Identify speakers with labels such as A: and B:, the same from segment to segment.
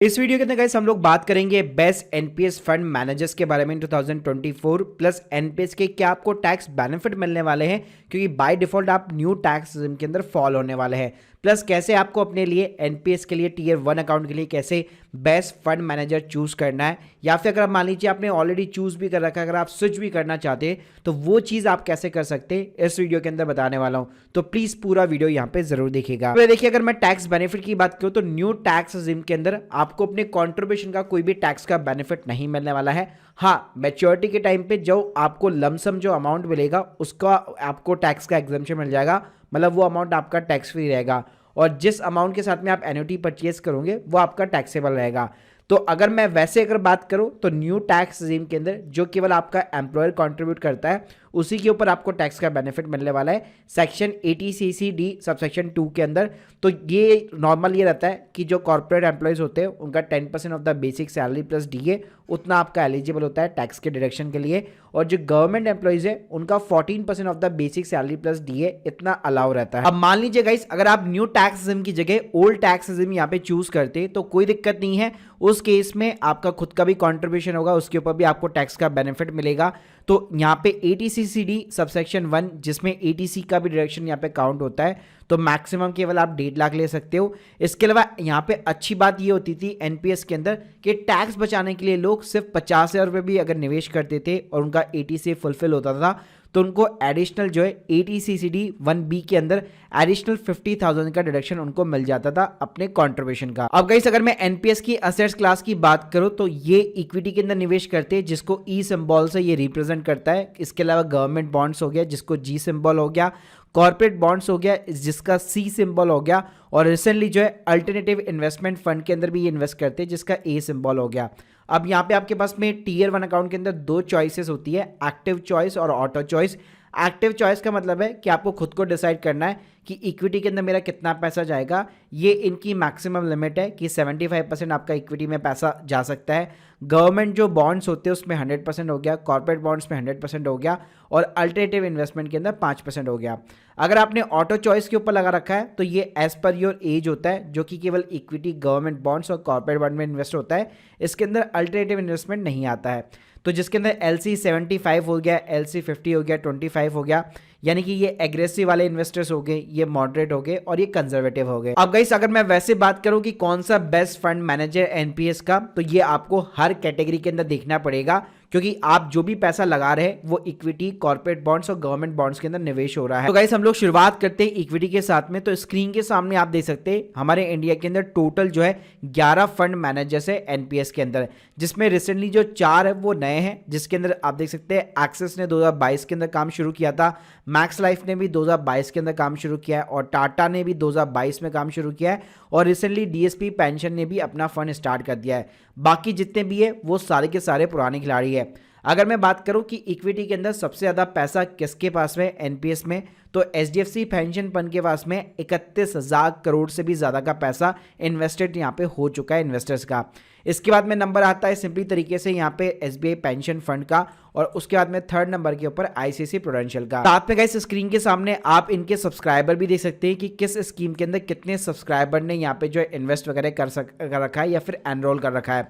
A: इस वीडियो के अंदर गाइस हम लोग बात करेंगे बेस्ट एनपीएस फंड मैनेजर्स के बारे में 2024 प्लस एनपीएस के क्या आपको टैक्स बेनिफिट मिलने वाले हैं, क्योंकि बाय डिफॉल्ट आप न्यू टैक्स रिजिम के अंदर फॉल होने वाले हैं। प्लस कैसे आपको अपने लिए एनपीएस के लिए टीयर 1 अकाउंट के लिए कैसे बेस्ट फंड मैनेजर चूज करना है, या फिर अगर मान लीजिए आपने ऑलरेडी चूज भी कर रखा है, अगर आप स्विच भी करना चाहते हैं तो वो चीज़ आप कैसे कर सकते हैं इस वीडियो के अंदर बताने वाला हूं। तो प्लीज़ पूरा वीडियो यहाँ पे जरूर देखिएगा। तो देखिए, अगर मैं टैक्स बेनिफिट की बात करूँ तो न्यू टैक्स रिजिम के अंदर आपको अपने कॉन्ट्रीब्यूशन का कोई भी टैक्स का बेनिफिट नहीं मिलने वाला है। हाँ, मैच्योरिटी के टाइम पे जो आपको लमसम जो अमाउंट मिलेगा उसका आपको टैक्स का एग्जम्पशन मिल जाएगा, मतलब वो अमाउंट आपका टैक्स फ्री रहेगा, और जिस अमाउंट के साथ में आप एन्युटी परचेज करोगे वो आपका टैक्सेबल रहेगा। तो अगर मैं वैसे अगर बात करूं तो न्यू टैक्स रिजीम के अंदर जो केवल आपका एम्प्लॉयर कंट्रीब्यूट करता है उसी के ऊपर आपको टैक्स का बेनिफिट मिलने वाला है सेक्शन 80CC(d) सबसेक्शन 2 के अंदर। तो ये नॉर्मल ये रहता है कि जो कॉर्पोरेट एम्प्लॉयज़ होते हैं उनका 10% of the basic salary plus DA उतना आपका एलिजिबल होता है टैक्स के डिडक्शन के लिए, और जो गवर्नमेंट एम्प्लॉयज़ है उनका 14% of the basic salary plus DA इतना अलाउ रहता है। अब मान लीजिए गाइस, अगर आप न्यू टैक्स रिजिम की जगह ओल्ड टैक्स रिजिम यहाँ पे चूज करते तो कोई दिक्कत नहीं है। उस केस में आपका खुद का भी कॉन्ट्रीब्यूशन होगा, उसके ऊपर भी आपको टैक्स का बेनिफिट मिलेगा। तो यहाँ पे 80CC(d) सबसेक्शन 1 जिसमें 80C का भी डिडक्शन यहाँ पे काउंट होता है, तो मैक्सिमम केवल आप 1.5 लाख ले सकते हो। इसके अलावा यहाँ पे अच्छी बात ये होती थी एनपीएस के अंदर कि टैक्स बचाने के लिए लोग सिर्फ 50,000 रुपये भी अगर निवेश करते थे और उनका 80C फुलफिल होता था तो उनको एडिशनल जो है 80CCD(1)(b) के अंदर एडिशनल 50,000 का डिडक्शन उनको मिल जाता था अपने कंट्रीब्यूशन का। अब गाइस, अगर मैं एनपीएस की असेट्स क्लास की बात करूं तो ये इक्विटी के अंदर निवेश करते हैं जिसको ई सिंबल से ये रिप्रेजेंट करता है। इसके अलावा गवर्नमेंट बॉन्ड्स हो गया जिसको जी सिंबल हो गया, कॉर्पोरेट बॉन्ड्स हो गया जिसका सी सिंबल हो गया, और रिसेंटली जो है अल्टरनेटिव इन्वेस्टमेंट फंड के अंदर भी ये इन्वेस्ट करते हैं जिसका ए सिंबल हो गया। अब यहाँ पे आपके पास में टीयर 1 अकाउंट के अंदर 2 चॉइसेस होती है, एक्टिव चॉइस और ऑटो चॉइस। एक्टिव चॉइस का मतलब है कि आपको खुद को डिसाइड करना है कि इक्विटी के अंदर मेरा कितना पैसा जाएगा। ये इनकी मैक्सिमम लिमिट है कि 75% आपका इक्विटी में पैसा जा सकता है। गवर्नमेंट जो बॉन्ड्स होते हैं उसमें 100% हो गया, कॉर्पोरेट बॉन्ड्स में 100% हो गया, और अल्टरनेटिव इन्वेस्टमेंट के अंदर 5% हो गया। अगर आपने ऑटो चॉइस के ऊपर लगा रखा है तो ये एज पर योर एज होता है, जो कि केवल इक्विटी, गवर्नमेंट बॉन्ड्स और कॉर्पोरेट बॉन्ड में इन्वेस्ट होता है। इसके अंदर अल्टरनेटिव इन्वेस्टमेंट नहीं आता है। तो जिसके अंदर LC 75 हो गया, LC 50 हो गया, 25 हो गया, यानी कि ये एग्रेसिव वाले इन्वेस्टर्स हो गए, ये मॉडरेट हो गए और ये कंजर्वेटिव हो गए। अब गाइस, अगर मैं वैसे बात करूं कि कौन सा बेस्ट फंड मैनेजर एनपीएस का, तो ये आपको हर कैटेगरी के अंदर देखना पड़ेगा, क्योंकि आप जो भी पैसा लगा रहे हैं वो इक्विटी, कॉर्पोरेट बॉन्ड्स और गवर्नमेंट बॉन्ड्स के अंदर निवेश हो रहा है। तो गाइस, हम लोग शुरुआत करते हैं इक्विटी के साथ में। तो स्क्रीन के सामने आप देख सकते हैं हमारे इंडिया के अंदर टोटल जो है 11 फंड मैनेजर्स है एनपीएस के अंदर, जिसमें रिसेंटली जो 4 है वो नए हैं, जिसके अंदर आप देख सकते हैं एक्सिस ने 2022 के अंदर काम शुरू किया था, मैक्स लाइफ ने भी 2022 के अंदर काम शुरू किया है, और टाटा ने भी 2022 में काम शुरू किया है, और रिसेंटली डीएसपी पेंशन ने भी अपना फंड स्टार्ट कर दिया है। बाकी जितने भी है वो सारे के सारे पुराने खिलाड़ी है। अगर मैं बात करूं कि इक्विटी के अंदर सबसे ज़्यादा पैसा किसके पास में एनपीएस में, तो एचडीएफसी पेंशन फंड के पास में 31,000 करोड़ से भी ज़्यादा का पैसा इन्वेस्टेड यहाँ पे हो चुका है इन्वेस्टर्स का। इसके बाद में नंबर आता है सिंपली तरीके से यहाँ पे एसबीआई पेंशन फंड का, और उसके बाद में थर्ड नंबर के ऊपर आईसीआईसी प्रूडेंशियल का। साथ में गाइस स्क्रीन के सामने आप इनके सब्सक्राइबर भी देख सकते हैं कि किस स्कीम के अंदर कितने सब्सक्राइबर ने यहाँ पे जो है इन्वेस्ट वगैरह कर रखा है या फिर एनरोल कर रखा है।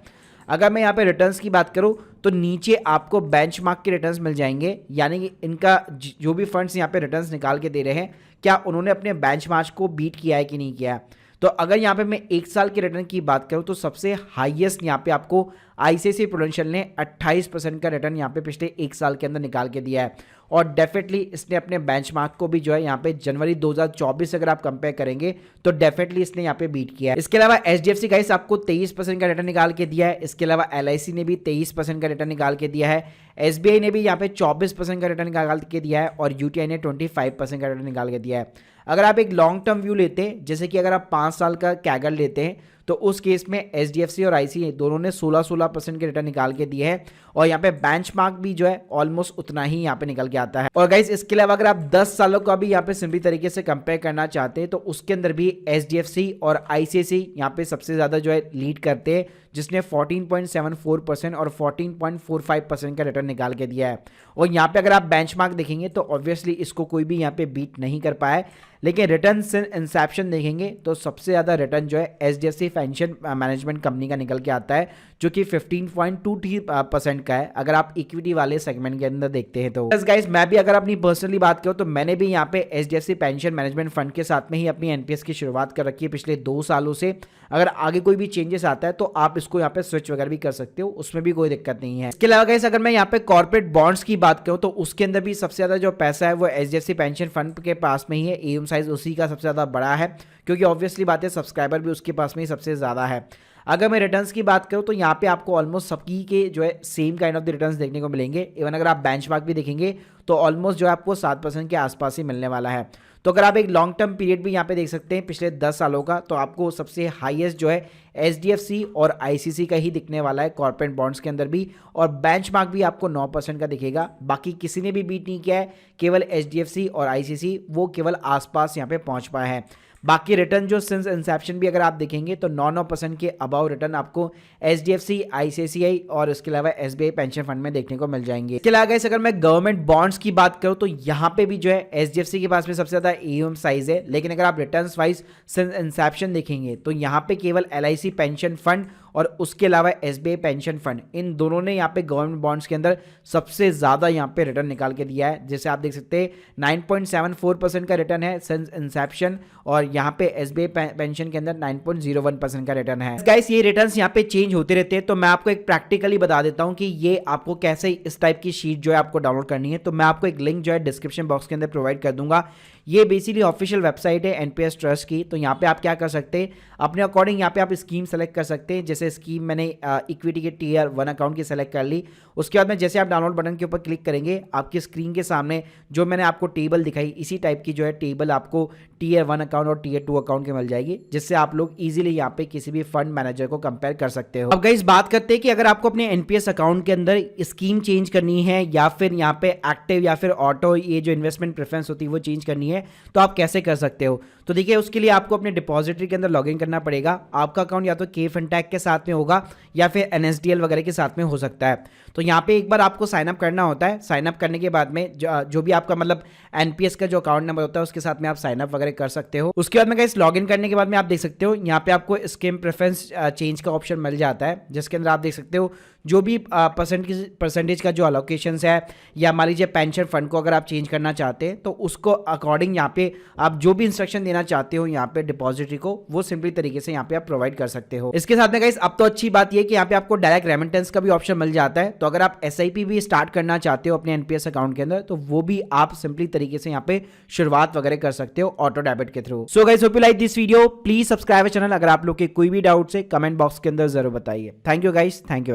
A: अगर मैं यहाँ पे रिटर्न्स की बात करूँ तो नीचे आपको बेंचमार्क के रिटर्न्स मिल जाएंगे, यानी कि इनका जो भी फंड्स यहाँ पे रिटर्न्स निकाल के दे रहे हैं क्या उन्होंने अपने बेंचमार्क को बीट किया है कि नहीं किया है। तो अगर यहाँ पे मैं 1 साल के रिटर्न की बात करूँ तो सबसे हाईएस्ट यहाँ पे आपको आईसीआईसी प्रूडेंशियल ने 28% का रिटर्न यहाँ पे पिछले 1 साल के अंदर निकाल के दिया है, और डेफिनेटली इसने अपने बेंचमार्क को भी जो है यहाँ पे जनवरी 2024 अगर आप कंपेयर करेंगे तो डेफिनेटली इसने यहाँ पे बीट किया है। इसके अलावा एचडीएफसी गाइस आपको 23% का रिटर्न निकाल के दिया है। इसके अलावा एलआईसी ने भी 23% का रिटर्न निकाल के दिया है। एसबीआई ने भी यहाँ पे 24% का रिटर्न निकाल के दिया है, और यूटीआई ने 25% का रिटर्न निकाल के दिया है। अगर आप एक लॉन्ग टर्म व्यू लेते हैं, जैसे कि अगर आप 5 साल का कैगर लेते हैं, तो उस केस में एचडीएफसी और आईसीआईसी दोनों ने 16% के रिटर्न निकाल के दिए हैं, और यहाँ पे बेंचमार्क भी जो है ऑलमोस्ट उतना ही यहाँ पे निकल के आता है। और गाइस इसके अलावा अगर आप 10 सालों का भी यहाँ पे सिंपली तरीके से कंपेयर करना चाहते हैं तो उसके अंदर भी एचडीएफसी और आईसीआईसी यहाँ पे सबसे ज्यादा जो है लीड करते हैं, जिसने 14.74% और 14.45% का रिटर्न निकाल के दिया है। और यहाँ पे अगर आप बेंचमार्क देखेंगे तो ऑब्वियसली इसको कोई भी यहाँ पे बीट नहीं कर पाया है, लेकिन रिटर्न इंसेप्शन देखेंगे तो सबसे ज़्यादा रिटर्न जो है एचडीएफसी पेंशन मैनेजमेंट कंपनी का निकल के आता है, जो कि 15.23% का है अगर आप इक्विटी वाले सेगमेंट के अंदर देखते हैं। तो गाइस मैं भी अगर अपनी पर्सनली बात करूं तो मैंने भी यहाँ पे HDFC पेंशन मैनेजमेंट फंड के साथ में ही अपनी एनपीएस की शुरुआत कर रखी है पिछले 2 सालों से। अगर आगे कोई भी चेंजेस आता है तो आप इसको यहाँ पे स्विच वगैरह भी कर सकते हो, उसमें भी कोई दिक्कत नहीं है। इसके अलावा गाइस अगर मैं यहाँ पे कॉर्पोरेट बॉन्ड्स की बात करूं तो उसके अंदर भी सबसे ज्यादा जो पैसा है वो HDFC पेंशन फंड के पास में ही है। एम साइज उसी का सबसे ज्यादा बड़ा है, क्योंकि ऑब्वियसली बात है सब्सक्राइबर भी उसके पास में ही सबसे ज्यादा है। अगर मैं रिटर्न्स की बात करूं तो यहाँ पे आपको ऑलमोस्ट सबकी के जो है same kind of the returns देखने को मिलेंगे। इवन अगर आप बेंचमार्क भी देखेंगे तो ऑलमोस्ट जो है आपको 7% के आसपास ही मिलने वाला है। तो अगर आप एक लॉन्ग टर्म पीरियड भी यहाँ पे देख सकते हैं पिछले 10 सालों का, तो आपको सबसे हाईएस्ट जो है HDFC और ICC का ही दिखने वाला है कॉर्पोरेट बॉन्ड्स के अंदर भी, और बेंचमार्क भी आपको 9% का दिखेगा। बाकी किसी ने भी बीट नहीं किया है, केवल HDFC और ICC वो केवल आसपास यहाँ पे पहुंच पाए हैं। बाकी रिटर्न जो सिंस इंसेप्शन भी अगर आप देखेंगे तो 9% के अबाउ रिटर्न आपको HDFC, ICICI और इसके अलावा SBI पेंशन फंड में देखने को मिल जाएंगे। इसके अलावा अगर मैं गवर्नमेंट बॉन्ड्स की बात करूं तो यहाँ पे भी जो है HDFC के पास में सबसे ज्यादा AUM साइज है, लेकिन अगर आप रिटर्न्स वाइज सिंस इंसेप्शन देखेंगे तो यहाँ पे केवल LIC पेंशन फंड और उसके अलावा SBI पेंशन फंड, इन दोनों ने यहाँ पे गवर्नमेंट बॉन्ड्स के अंदर सबसे ज्यादा यहाँ पे रिटर्न निकाल के दिया है। जैसे आप देख सकते हैं 9.74% का रिटर्न है सिंस इंसेप्शन, और यहाँ पे SBI पेंशन के अंदर 9.01% का रिटर्न है। गाइस ये रिटर्न्स यहाँ पे चेंज होते रहते हैं, तो मैं आपको एक प्रैक्टिकली बता देता हूँ कि ये आपको कैसे इस टाइप की शीट जो है आपको डाउनलोड करनी है। तो मैं आपको एक लिंक जो है डिस्क्रिप्शन बॉक्स के अंदर प्रोवाइड कर दूंगा। ये बेसिकली ऑफिशियल वेबसाइट है एनपीएस ट्रस्ट की। तो यहाँ पे आप क्या कर सकते हैं, अपने अकॉर्डिंग यहाँ पे आप स्कीम सेलेक्ट कर सकते हैं। जैसे स्कीम मैंने इक्विटी के Tier 1 अकाउंट की सेलेक्ट कर ली। उसके बाद में जैसे आप डाउनलोड बटन के ऊपर क्लिक करेंगे, आपकी स्क्रीन के सामने जो मैंने आपको टेबल दिखाई, इसी टाइप की जो है टेबल आपको Tier 1 अकाउंट और Tier 2 अकाउंट के मिल जाएगी, जिससे आप लोग इजीली यहाँ पे किसी भी फंड मैनेजर को कंपेयर कर सकते हो। अब गाइस बात करते हैं कि अगर आपको अपने एनपीएस अकाउंट के अंदर स्कीम चेंज करनी है या फिर यहाँ पे एक्टिव या फिर ऑटो ये जो इन्वेस्टमेंट प्रेफरेंस होती है वो चेंज करनी है, तो आप कैसे कर सकते हो। तो देखिए उसके लिए आपको अपने डिपॉजिटरी के अंदर लॉगिन करना पड़ेगा। आपका अकाउंट या तो KFinTech के साथ में होगा या फिर NSDL वगैरह के साथ में हो सकता है। तो यहाँ पे एक बार आपको साइन अप करना होता है। साइन अप करने के बाद में जो भी आपका मतलब एनपीएस का जो अकाउंट नंबर होता है उसके साथ में आप साइन अप वगैरह कर सकते हो। उसके बाद में गाइस लॉगिन करने के बाद में आप देख सकते हो यहाँ पे आपको स्कीम प्रेफरेंस चेंज का ऑप्शन मिल जाता है, जिसके अंदर आप देख सकते हो जो भी परसेंटेज का जो अलोकेशंस है, या मान लीजिए पेंशन फंड को अगर आप चेंज करना चाहते हैं तो उसको अकॉर्डिंग यहाँ पे आप जो भी इंस्ट्रक्शन देना चाहते हो यहाँ पे डिपॉजिटरी को, वो सिंपली तरीके से यहाँ पे आप प्रोवाइड कर सकते हो। इसके साथ में गाइस अब तो अच्छी बात ये कि यहाँ पे आपको डायरेक्ट रेमिटेंस का भी ऑप्शन मिल जाता है। तो अगर आप SIP भी स्टार्ट करना चाहते हो अपने एनपीएस अकाउंट के अंदर, तो वो भी आप सिंपली तरीके से यहाँ पे शुरुआत वगैरह कर सकते हो ऑटो डेबिट के through. So guys hope you like this video, please subscribe channel. अगर आप लोग के कोई भी डाउट है कमेंट बॉक्स के अंदर जरूर बताइए। Thank you guys, thank you.